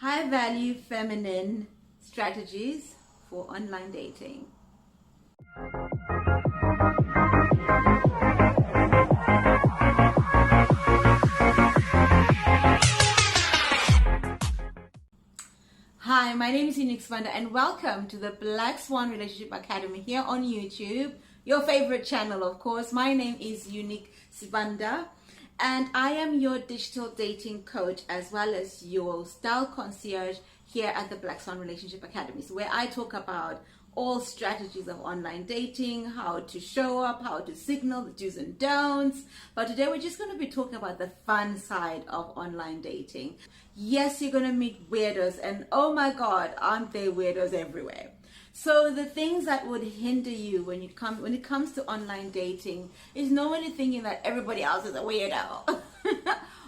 High value feminine strategies for online dating. Hi, my name is Nice Girl Rehab and welcome to the Black Swan Relationship Academy here on YouTube, your favorite channel, of course. My name is Unique Sibanda and I am your digital dating coach as well as your style concierge here at the Black Swan Relationship Academy. So where I talk about all strategies of online dating, how to show up, how to signal, the do's and don'ts. But today we're just going to be talking about the fun side of online dating. Yes, you're going to meet weirdos, and oh my God, aren't there weirdos everywhere? So the things that would hinder you when it comes to online dating is normally thinking that everybody else is a weirdo.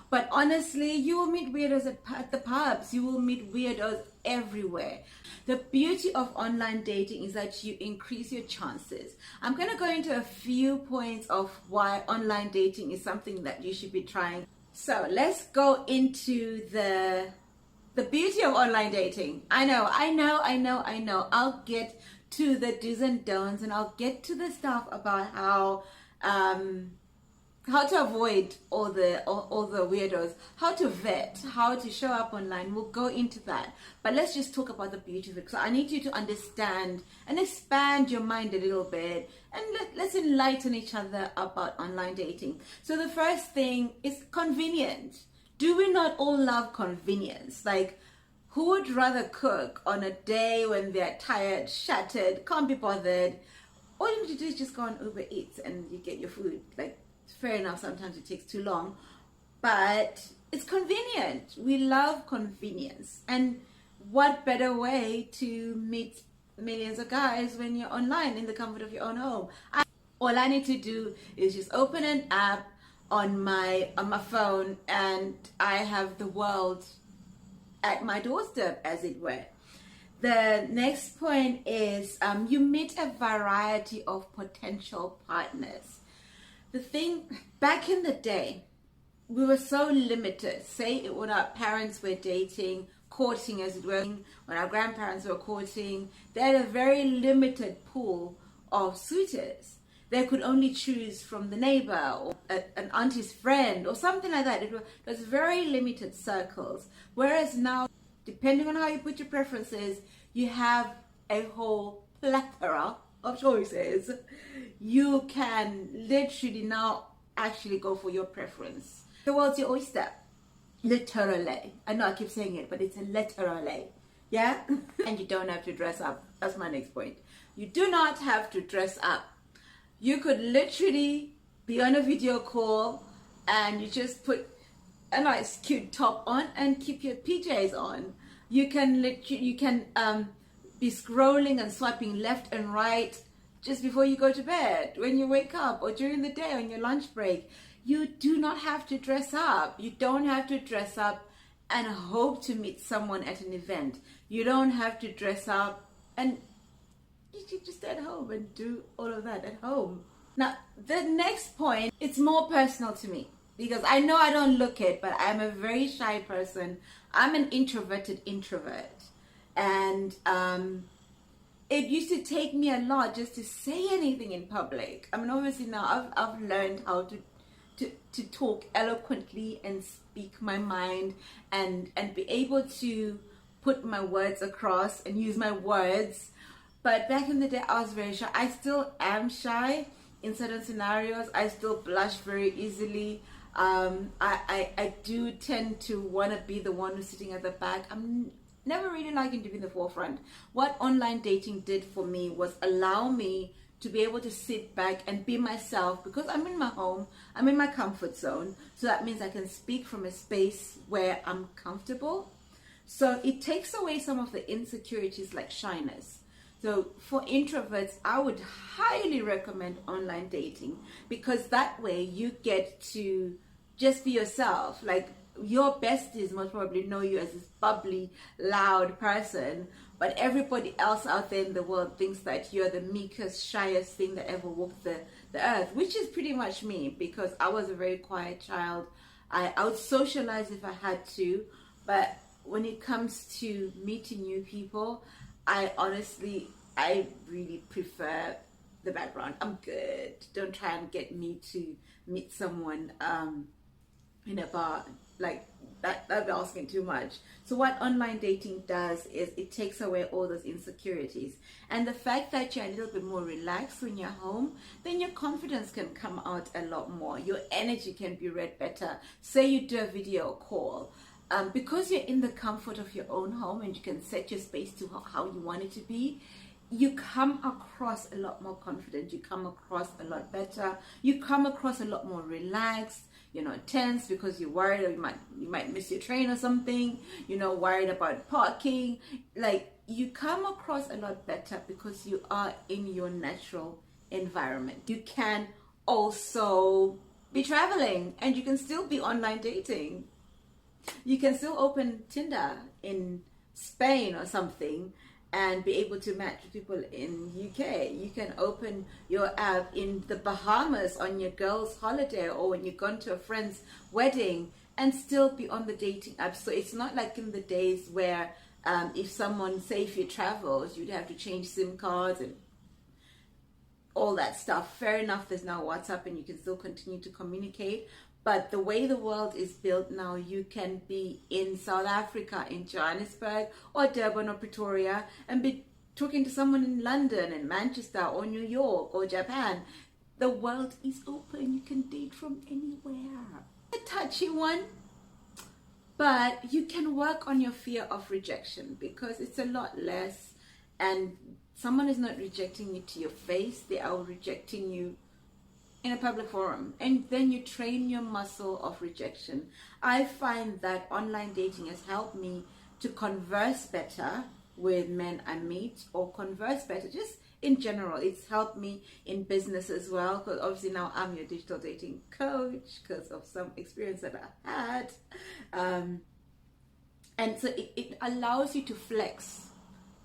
But honestly, you will meet weirdos at the pubs. You will meet weirdos everywhere. The beauty of online dating is that you increase your chances. I'm going to go into a few points of why online dating is something that you should be trying. So let's go into the beauty of online dating. I know. I'll get to the do's and don'ts, and I'll get to the stuff about how to avoid all the weirdos, how to vet, how to show up online. We'll go into that. But let's just talk about the beauty of it. So I need you to understand and expand your mind a little bit, and let's enlighten each other about online dating. So the first thing is convenience. Do we not all love convenience? Like, who would rather cook on a day when they're tired, shattered, can't be bothered? All you need to do is just go on Uber Eats and you get your food. Like, fair enough, sometimes it takes too long, but it's convenient. We love convenience. And what better way to meet millions of guys when you're online in the comfort of your own home? All I need to do is just open an app on my phone, and I have the world at my doorstep, as it were. The next point is you meet a variety of potential partners. The thing, back in the day, we were so limited. Say when our parents were dating, courting as it were, when our grandparents were courting, they had a very limited pool of suitors. They could only choose from the neighbor or an auntie's friend or something like that. It was very limited circles. Whereas now, depending on how you put your preferences, you have a whole plethora of choices. You can literally now actually go for your preference. The world's your oyster. Literally. I know I keep saying it, but it's a literally. Yeah? And you don't have to dress up. That's my next point. You do not have to dress up. You could literally be on a video call and you just put a nice cute top on and keep your PJs on. You can be scrolling and swiping left and right just before you go to bed, when you wake up, or during the day on your lunch break. You do not have to dress up. You don't have to dress up and hope to meet someone at an event. You don't have to dress up, and you should just stay at home and do all of that at home. Now, the next point, it's more personal to me, because I know I don't look it, but I'm a very shy person. I'm an introverted introvert. And it used to take me a lot just to say anything in public. I mean, obviously now I've learned how to talk eloquently and speak my mind and be able to put my words across and use my words. But back in the day, I was very shy. I still am shy in certain scenarios. I still blush very easily. I do tend to want to be the one who's sitting at the back. I'm never really liking to be in the forefront. What online dating did for me was allow me to be able to sit back and be myself, because I'm in my home, I'm in my comfort zone. So that means I can speak from a space where I'm comfortable. So it takes away some of the insecurities like shyness. So for introverts, I would highly recommend online dating, because that way you get to just be yourself. Like, your besties most probably know you as this bubbly, loud person, but everybody else out there in the world thinks that you're the meekest, shyest thing that ever walked the earth, which is pretty much me, because I was a very quiet child. I would socialize if I had to, but when it comes to meeting new people, I really prefer the background. I'm good. Don't try and get me to meet someone in a bar. Like that'd be asking too much. So what online dating does is it takes away all those insecurities, and the fact that you're a little bit more relaxed when you're home, then your confidence can come out a lot more. Your energy can be read better. Say you do a video call. Because you're in the comfort of your own home and you can set your space to how you want it to be, you come across a lot more confident, you come across a lot better, you come across a lot more relaxed. You're not tense because you're worried or you might miss your train or something, you're not worried about parking. Like, you come across a lot better because you are in your natural environment. You can also be traveling and you can still be online dating. You can still open Tinder in Spain or something and be able to match with people in UK. You can open your app in the Bahamas on your girl's holiday or when you've gone to a friend's wedding and still be on the dating app. So it's not like in the days where if someone, say if you travels, you'd have to change SIM cards and all that stuff. Fair enough, there's now WhatsApp and you can still continue to communicate. But the way the world is built now, you can be in South Africa, in Johannesburg, or Durban or Pretoria, and be talking to someone in London and Manchester or New York or Japan. The world is open. You can date from anywhere. A touchy one, but you can work on your fear of rejection because it's a lot less, and someone is not rejecting you to your face. They are rejecting you in a public forum, and then you train your muscle of rejection. I find that online dating has helped me to converse better with men I meet, or converse better just in general. It's helped me in business as well, because obviously now I'm your digital dating coach because of some experience that I had, and so it allows you to flex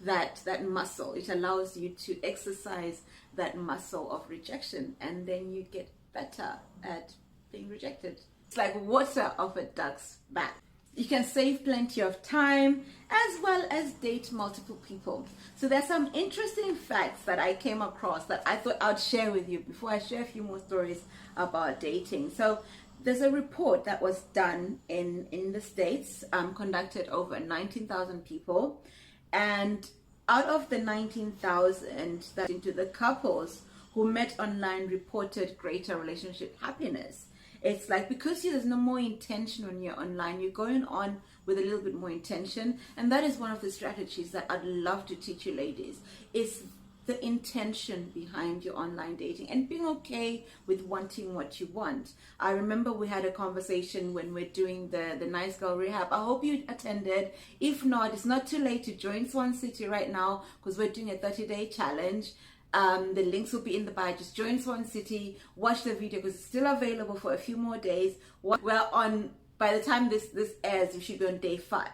that muscle. It allows you to exercise that muscle of rejection, and then you get better at being rejected. It's like water off a duck's back. You can save plenty of time as well as date multiple people. So there's some interesting facts that I came across that I thought I'd share with you before I share a few more stories about dating. So there's a report that was done in the States, conducted over 19,000 people, and out of the 19,000, that into the couples who met online reported greater relationship happiness. It's like, because there's no more intention when you're online, you're going on with a little bit more intention, and that is one of the strategies that I'd love to teach you ladies, is the intention behind your online dating and being okay with wanting what you want. I remember we had a conversation when we're doing the Nice Girl Rehab. I hope you attended. If not, it's not too late to join Swan City right now, because we're doing a 30-day challenge. The links will be in the bio. Just join Swan City, watch the video because it's still available for a few more days. We're on, by the time this airs, we should be on day 5.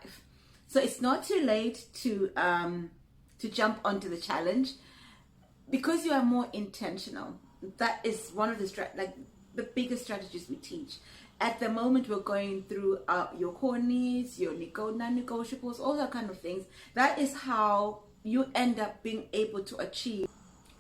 So it's not too late to jump onto the challenge, because you are more intentional. That is one of the biggest strategies we teach. At the moment, we're going through your core needs, your non-negotiables, all that kind of things. That is how you end up being able to achieve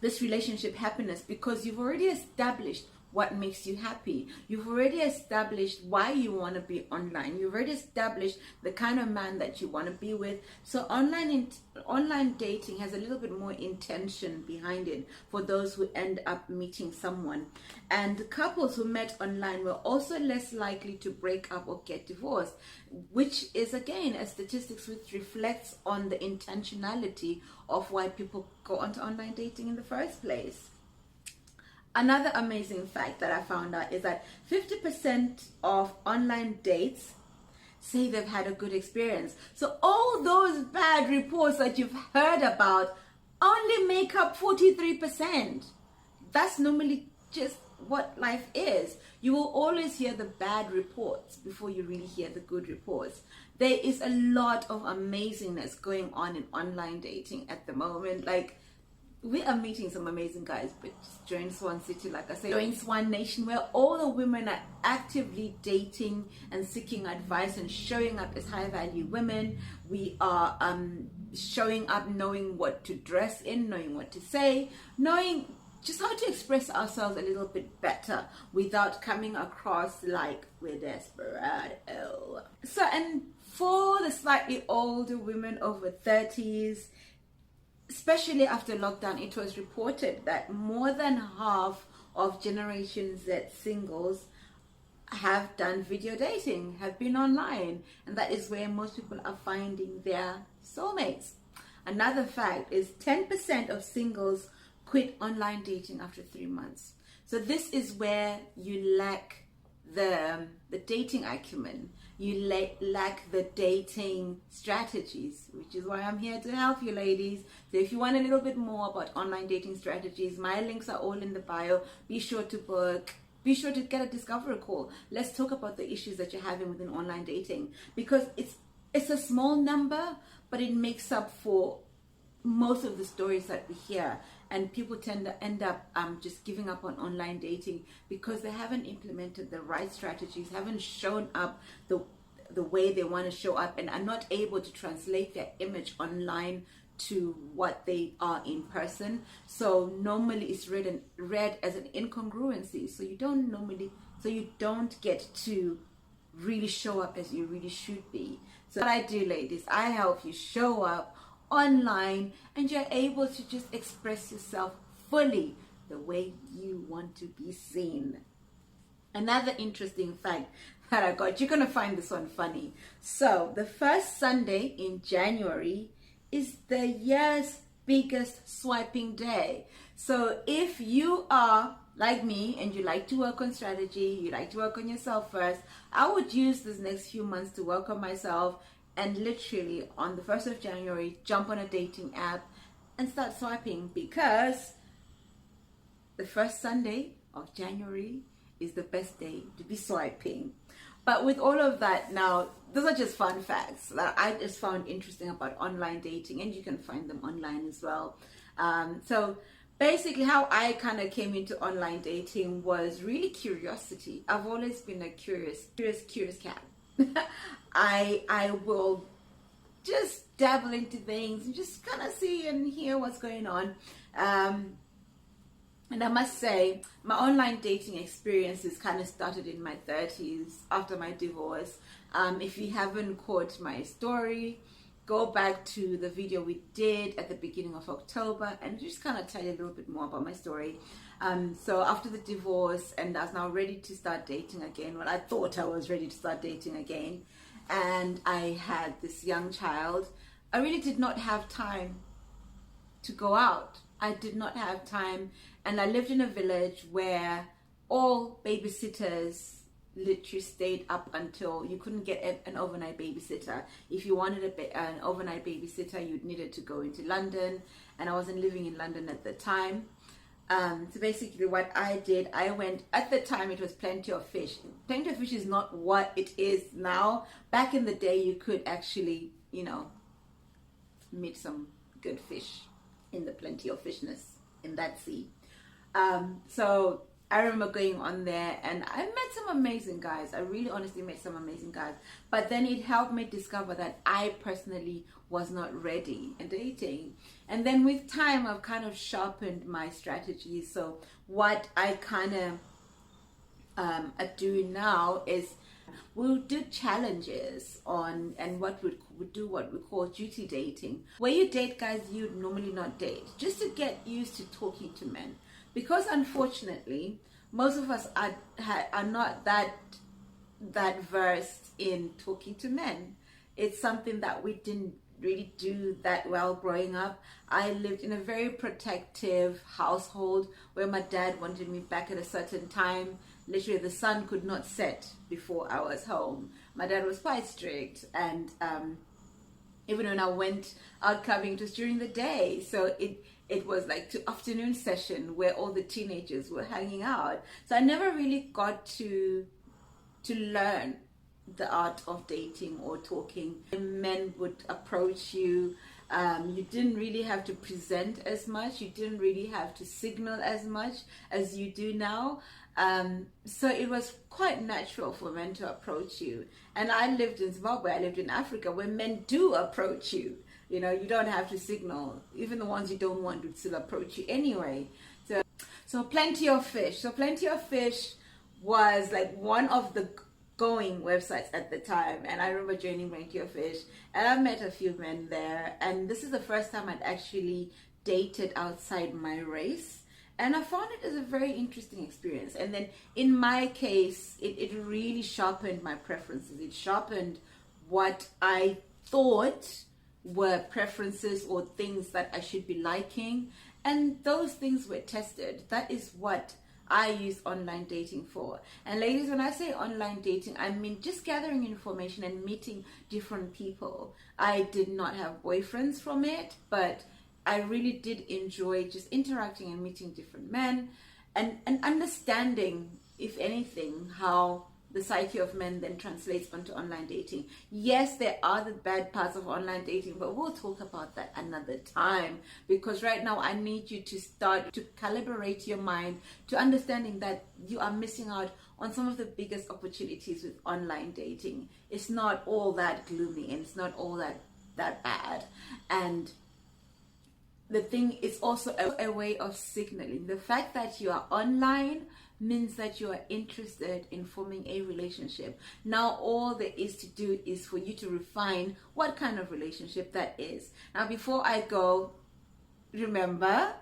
this relationship happiness, because you've already established what makes you happy. You've already established why you want to be online. You've already established the kind of man that you want to be with. So online dating has a little bit more intention behind it for those who end up meeting someone. And couples who met online were also less likely to break up or get divorced, which is again a statistics which reflects on the intentionality of why people go onto online dating in the first place. Another amazing fact that I found out is that 50% of online dates say they've had a good experience. So all those bad reports that you've heard about only make up 43%. That's normally just what life is. You will always hear the bad reports before you really hear the good reports. There is a lot of amazingness going on in online dating at the moment. Like, we are meeting some amazing guys, but just join Swan City, like I said, join Swan Nation, where all the women are actively dating and seeking advice and showing up as high value women. We are showing up knowing what to dress in, knowing what to say, knowing just how to express ourselves a little bit better without coming across like we're desperado. So, and for the slightly older women over 30s, especially after lockdown, it was reported that more than half of Generation Z singles have done video dating, have been online, and that is where most people are finding their soulmates. Another fact is 10% of singles quit online dating after 3 months. So this is where you lack the dating acumen, you lack the dating strategies, which is why I'm here to help you, ladies. So if you want a little bit more about online dating strategies, my links are all in the bio. Be sure to book, be sure to get a discovery call. Let's talk about the issues that you're having within online dating, because it's a small number, but it makes up for most of the stories that we hear. And people tend to end up just giving up on online dating because they haven't implemented the right strategies, haven't shown up the way they want to show up, and are not able to translate their image online to what they are in person. So normally it's read as an incongruency. So you don't get to really show up as you really should be. So what I do, ladies, I help you show up online and you're able to just express yourself fully the way you want to be seen. Another interesting fact that I got, you're gonna find this one funny. So the first Sunday in January is the year's biggest swiping day. So if you are like me and you like to work on strategy, you like to work on yourself first, I would use this next few months to work on myself, and literally on the 1st of January, jump on a dating app and start swiping, because the first Sunday of January is the best day to be swiping. But with all of that, now, those are just fun facts that I just found interesting about online dating, and you can find them online as well. So basically how I kind of came into online dating was really curiosity. I've always been a curious cat. I will just dabble into things and just kind of see and hear what's going on. And I must say, my online dating experiences kind of started in my 30s after my divorce. If you haven't caught my story, go back to the video we did at the beginning of October and just kind of tell you a little bit more about my story. So after the divorce, and I was now ready to start dating again. Well, I thought I was ready to start dating again. And I had this young child. I really did not have time to go out. I did not have time. And I lived in a village where all babysitters literally stayed up until you couldn't get an overnight babysitter. If you wanted an overnight babysitter, you needed to go into London. And I wasn't living in London at the time. So basically what I did, I went, at the time it was Plenty of Fish. Plenty of Fish is not what it is now. Back in the day, you could actually, meet some good fish in the Plenty of Fishness in that sea. So I remember going on there and I met some amazing guys. I really honestly met some amazing guys. But then it helped me discover that I personally was not ready in dating. And then with time, I've kind of sharpened my strategies. So what I kind of do now is we'll do challenges on, and what we do what we call duty dating, where you date guys you'd normally not date, just to get used to talking to men. Because unfortunately, most of us are not that versed in talking to men. It's something that we didn't really do that well growing up. I lived in a very protective household where my dad wanted me back at a certain time. Literally, the sun could not set before I was home. My dad was quite strict, and even when I went out clubbing, it was during the day. So it was like to afternoon session where all the teenagers were hanging out. So I never really got to learn the art of dating or talking. Men would approach you. You didn't really have to present as much. You didn't really have to signal as much as you do now. So it was quite natural for men to approach you. And I lived in Zimbabwe, I lived in Africa, where men do approach you. You know, you don't have to signal. Even the ones you don't want would still approach you anyway. So Plenty of Fish. So Plenty of Fish was like one of the going websites at the time, and I remember joining Plenty of Fish, and I met a few men there, and this is the first time I'd actually dated outside my race, and I found it as a very interesting experience. And then in my case, it really sharpened my preferences. It sharpened what I thought were preferences or things that I should be liking, and those things were tested. That is what I use online dating for. And ladies, when I say online dating, I mean just gathering information and meeting different people. I did not have boyfriends from it, but I really did enjoy just interacting and meeting different men and understanding, if anything, how the psyche of men then translates onto online dating. Yes, there are the bad parts of online dating, but we'll talk about that another time, because right now I need you to start to calibrate your mind to understanding that you are missing out on some of the biggest opportunities with online dating. It's not all that gloomy, and it's not all that bad. And the thing is also a way of signaling. The fact that you are online means that you are interested in forming a relationship. Now all there is to do is for you to refine what kind of relationship that is. Now before I go, remember,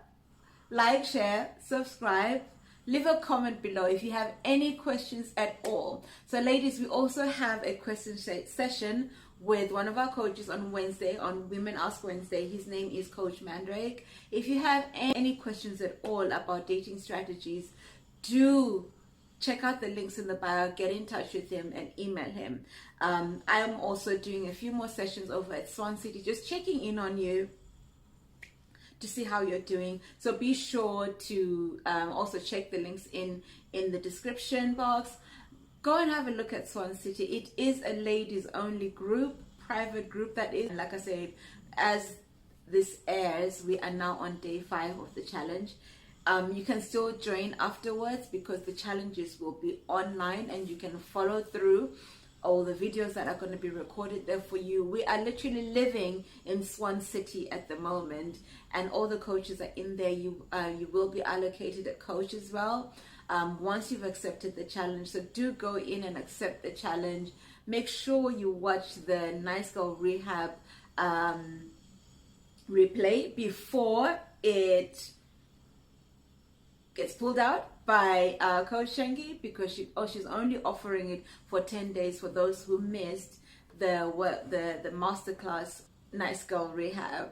like, share, subscribe, leave a comment below if you have any questions at all. So ladies, we also have a question session with one of our coaches on Wednesday, on Women Ask Wednesday. His name is Coach Mandrake. If you have any questions at all about dating strategies, do check out the links in the bio, get in touch with him and email him. I'm also doing a few more sessions over at Swan City, just checking in on you to see how you're doing. So be sure to also check the links in the description box. Go and have a look at Swan City. It is a ladies only group, private group that is. Like I said, as this airs, we are now on day 5 of the challenge. You can still join afterwards because the challenges will be online and you can follow through all the videos that are going to be recorded there for you. We are literally living in Swan City at the moment, and all the coaches are in there. You will be allocated a coach as well once you've accepted the challenge. So do go in and accept the challenge. Make sure you watch the Nice Girl Rehab replay before it gets pulled out by Coach Shengi, because she's only offering it for 10 days for those who missed the masterclass Nice Girl Rehab.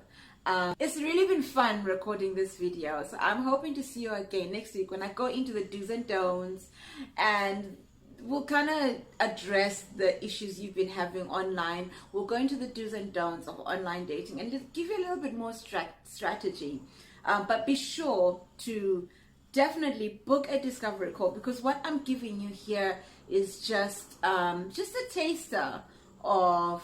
It's really been fun recording this video, so I'm hoping to see you again next week when I go into the do's and don'ts, and we'll kind of address the issues you've been having online. We'll go into the do's and don'ts of online dating and just give you a little bit more strategy. But be sure to definitely book a discovery call, because what I'm giving you here is just a taster of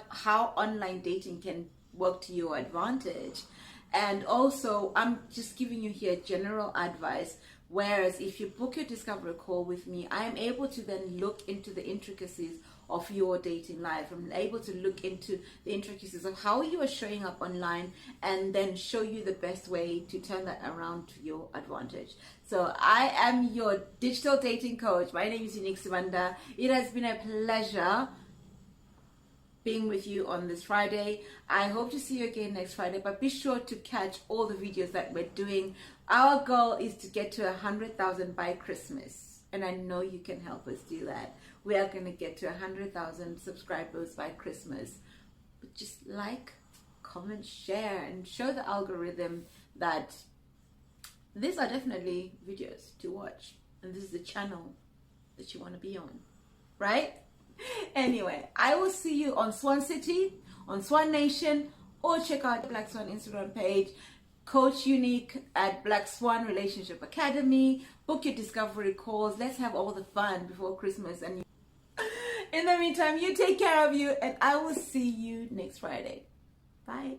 how online dating can work to your advantage. And also I'm just giving you here general advice, whereas if you book your discovery call with me, I am able to then look into the intricacies of your dating life. I'm able to look into the intricacies of how you are showing up online and then show you the best way to turn that around to your advantage. So I am your digital dating coach. My name is Unique Sibanda. It has been a pleasure being with you on this Friday. I hope to see you again next Friday, but be sure to catch all the videos that we're doing. Our goal is to get to 100,000 by Christmas, and I know you can help us do that. We are going to get to 100,000 subscribers by Christmas. But just like, comment, share, and show the algorithm that these are definitely videos to watch, and this is the channel that you want to be on, right? Anyway, I will see you on Swan City, on Swan Nation, or check out the Black Swan Instagram page, Coach Unique at Black Swan Relationship Academy. Book your discovery calls. Let's have all the fun before Christmas. And In the meantime, you take care of you, and I will see you next Friday. Bye.